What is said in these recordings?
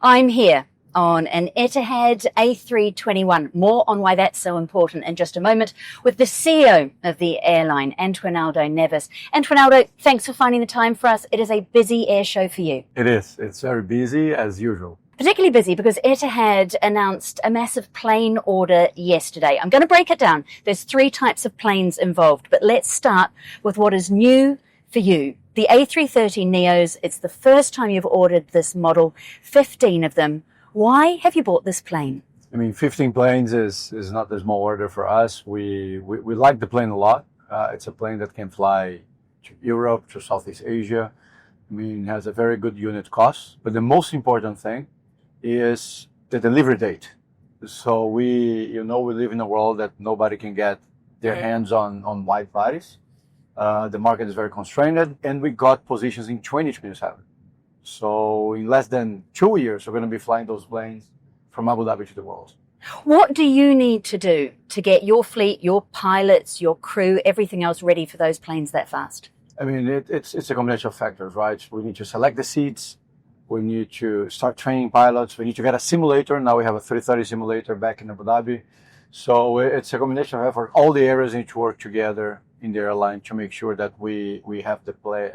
I'm here on an Etihad A321. More on why that's so important in just a moment with the CEO of the airline, Antonoaldo Neves. Antonoaldo, thanks for finding the time for us. It is a busy air show for you. It is. It's very busy as usual. Particularly busy because Etihad announced a massive plane order yesterday. I'm going to break it down. There's 3 types of planes involved, but let's start with what is new for you. The A330 Neos, it's the first time you've ordered this model, 15 of them. Why have you bought this plane? I mean, 15 planes is not a small order for us. We like the plane a lot. It's a plane that can fly to Europe, to Southeast Asia. I mean, it has a very good unit cost. But the most important thing is the delivery date. So we live in a world that nobody can get their hands on wide bodies. The market is very constrained, and we got positions in 2027. So in less than 2 years, we're going to be flying those planes from Abu Dhabi to the world. What do you need to do to get your fleet, your pilots, your crew, everything else ready for those planes that fast? I mean, it's a combination of factors, right? We need to select the seats. We need to start training pilots. We need to get a simulator. Now we have a 330 simulator back in Abu Dhabi. So it's a combination of effort. All the areas need to work together in the airline to make sure that we have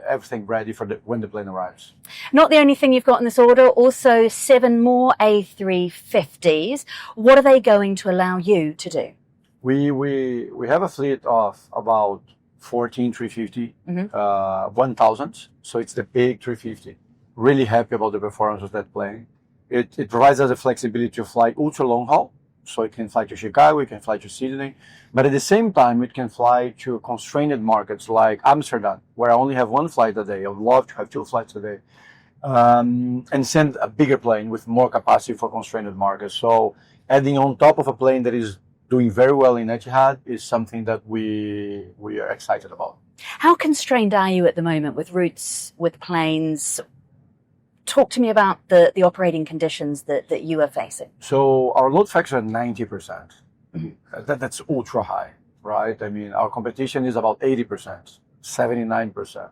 everything ready for when the plane arrives. Not the only thing you've got in this order, also 7 more A350s. What are they going to allow you to do? We have a fleet of about 14 350, 1000. So it's the big 350. Really happy about the performance of that plane. It provides us the flexibility to fly ultra long haul. So it can fly to Chicago, it can fly to Sydney, but at the same time, it can fly to constrained markets like Amsterdam, where I only have 1 flight a day. I would love to have 2 flights a day, and send a bigger plane with more capacity for constrained markets. So adding on top of a plane that is doing very well in Etihad is something that we are excited about. How constrained are you at the moment with routes, with planes? Talk to me about the operating conditions that you are facing. So our load factor is 90%. That's ultra high, right? I mean, our competition is about 80%, 79%.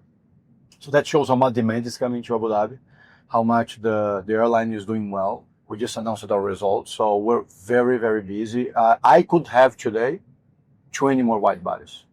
So that shows how much demand is coming to Abu Dhabi, how much the airline is doing well. We just announced our results, so we're very, very busy. I could have today 20 more wide bodies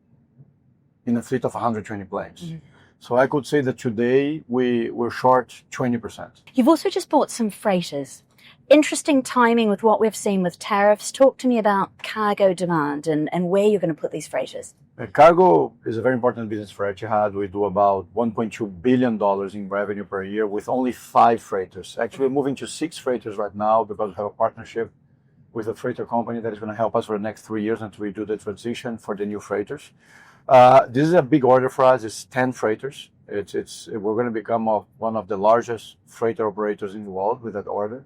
in a fleet of 120 planes. So I could say that today we're short 20%. You've also just bought some freighters. Interesting timing with what we've seen with tariffs. Talk to me about cargo demand and where you're going to put these freighters. Cargo is a very important business for Etihad. We do about $1.2 billion in revenue per year with only 5 freighters. Actually, we're moving to 6 freighters right now because we have a partnership with a freighter company that is going to help us for the next 3 years until we do the transition for the new freighters. This is a big order for us. It's 10 freighters. We're going to become one of the largest freighter operators in the world with that order.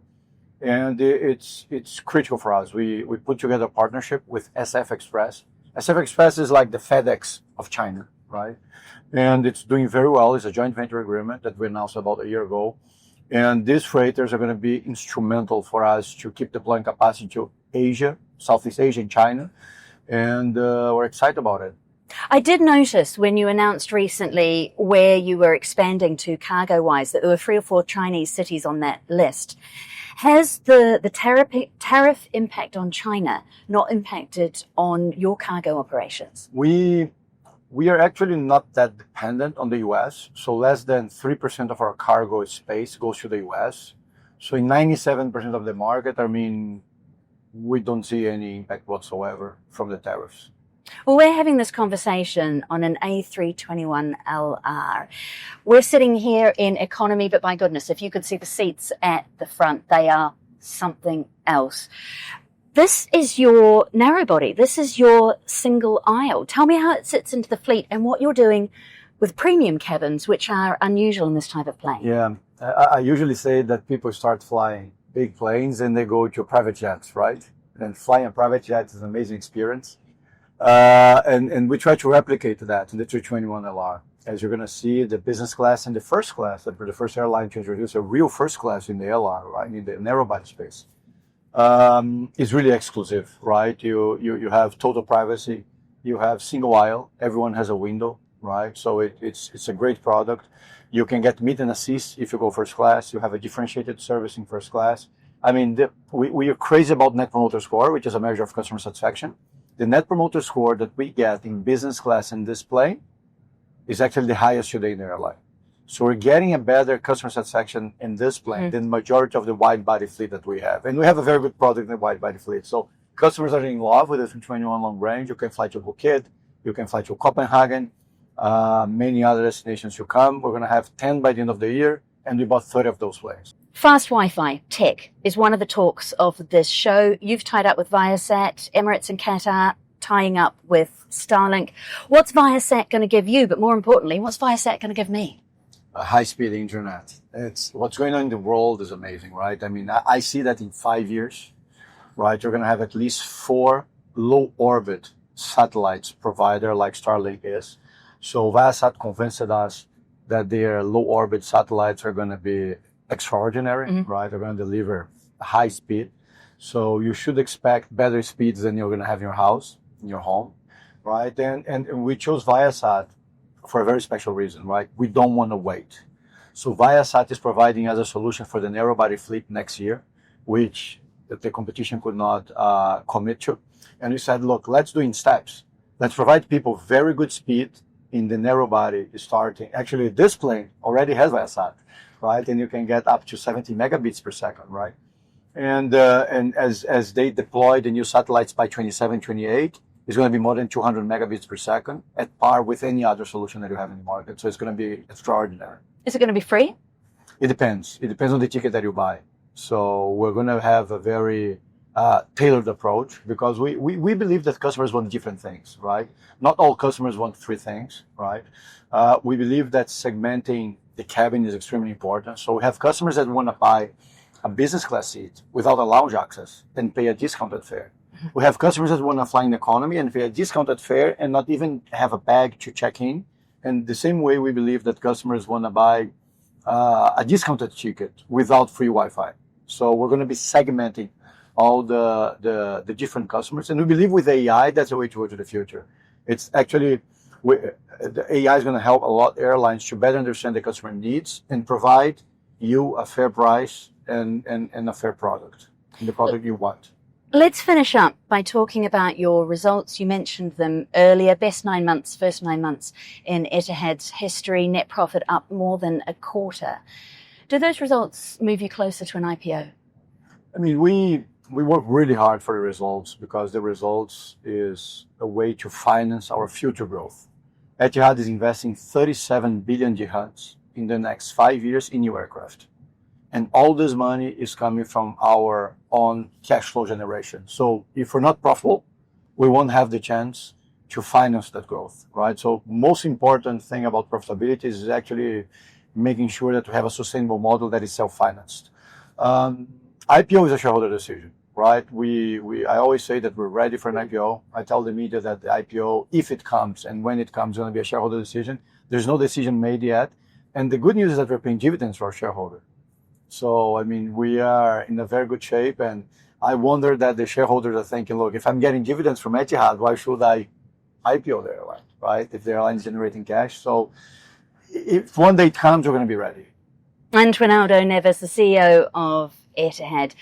And it's critical for us. We put together a partnership with SF Express. SF Express is like the FedEx of China, right? And it's doing very well. It's a joint venture agreement that we announced about a year ago. And these freighters are going to be instrumental for us to keep deploying capacity to Asia, Southeast Asia and China. And we're excited about it. I did notice when you announced recently where you were expanding to cargo-wise that there were 3 or 4 Chinese cities on that list. Has the tariff impact on China not impacted on your cargo operations? We are actually not that dependent on the U.S. So less than 3% of our cargo space goes to the U.S. So in 97% of the market, I mean, we don't see any impact whatsoever from the tariffs. Well, we're having this conversation on an A321LR. We're sitting here in economy, but my goodness, if you could see the seats at the front, they are something else. This is your narrow body. This is your single aisle. Tell me how it sits into the fleet and what you're doing with premium cabins, which are unusual in this type of plane. Yeah, I usually say that people start flying big planes and they go to private jets, right? And flying a private jet is an amazing experience. And we try to replicate that in the 321LR. As you're going to see, the business class and the first class, that we're the first airline to introduce a real first class in the LR, right, in the narrow body space, is really exclusive, right? You have total privacy, you have single aisle, everyone has a window, right? So it's a great product. You can get meet and assist if you go first class. You have a differentiated service in first class. I mean, we are crazy about Net Promoter Score, which is a measure of customer satisfaction. The Net Promoter Score that we get in business class and display is actually the highest today in the airline. So we're getting a better customer satisfaction in this plane than the majority of the wide body fleet that we have. And we have a very good product in the wide body fleet. So customers are in love with the A321 long range. You can fly to Phuket. You can fly to Copenhagen. Many other destinations you come. We're going to have 10 by the end of the year. And we bought 30 of those planes. Fast Wi-Fi tech is one of the talks of this show. You've tied up with Viasat, Emirates and Qatar, tying up with Starlink. What's Viasat going to give you? But more importantly, what's Viasat going to give me? A high-speed internet. It's what's going on in the world is amazing, right? I mean, I see that in 5 years, right? You're going to have at least 4 low-orbit satellites provider like Starlink is. So Viasat convinced us that their low-orbit satellites are going to be extraordinary, right? They're going to deliver high speed. So you should expect better speeds than you're going to have in your house, in your home, right? And we chose Viasat for a very special reason, right? We don't want to wait. So Viasat is providing us a solution for the narrow body fleet next year, which the competition could not commit to. And we said, look, let's do in steps. Let's provide people very good speed in the narrow body starting. Actually, this plane already has Viasat, right? And you can get up to 70 megabits per second, right? And as they deploy the new satellites by 27, 28, it's going to be more than 200 megabits per second at par with any other solution that you have in the market. So it's going to be extraordinary. Is it going to be free? It depends. It depends on the ticket that you buy. So we're going to have a very tailored approach because we believe that customers want different things, right? Not all customers want 3 things, right? We believe that segmenting the cabin is extremely important. So we have customers that want to buy a business class seat without a lounge access and pay a discounted fare. We have customers that want to fly in economy and pay a discounted fare and not even have a bag to check in. And the same way we believe that customers want to buy a discounted ticket without free Wi-Fi. So we're going to be segmenting all the different customers. And we believe with AI, that's the way to go to the future. It's actually, the AI is going to help a lot airlines to better understand the customer needs and provide you a fair price and a fair product, and the product you want. Let's finish up by talking about your results. You mentioned them earlier. Best 9 months, first 9 months in Etihad's history. Net profit up more than a quarter. Do those results move you closer to an IPO? I mean, we work really hard for the results because the results is a way to finance our future growth. Etihad is investing 37 billion dirhams in the next 5 years in new aircraft. And all this money is coming from our own cash flow generation. So if we're not profitable, we won't have the chance to finance that growth, right? So most important thing about profitability is actually making sure that we have a sustainable model that is self-financed. IPO is a shareholder decision, right? I always say that we're ready for an IPO. I tell the media that the IPO, if it comes and when it comes, is going to be a shareholder decision. There's no decision made yet. And the good news is that we're paying dividends to our shareholder. So, I mean, we are in a very good shape. And I wonder that the shareholders are thinking, look, if I'm getting dividends from Etihad, why should I IPO the airline, right? If the airline is generating cash. So if one day it comes, we're going to be ready. Antonoaldo Neves, the CEO of Etihad.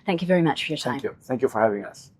Thank you very much for your time. Thank you. Thank you for having us.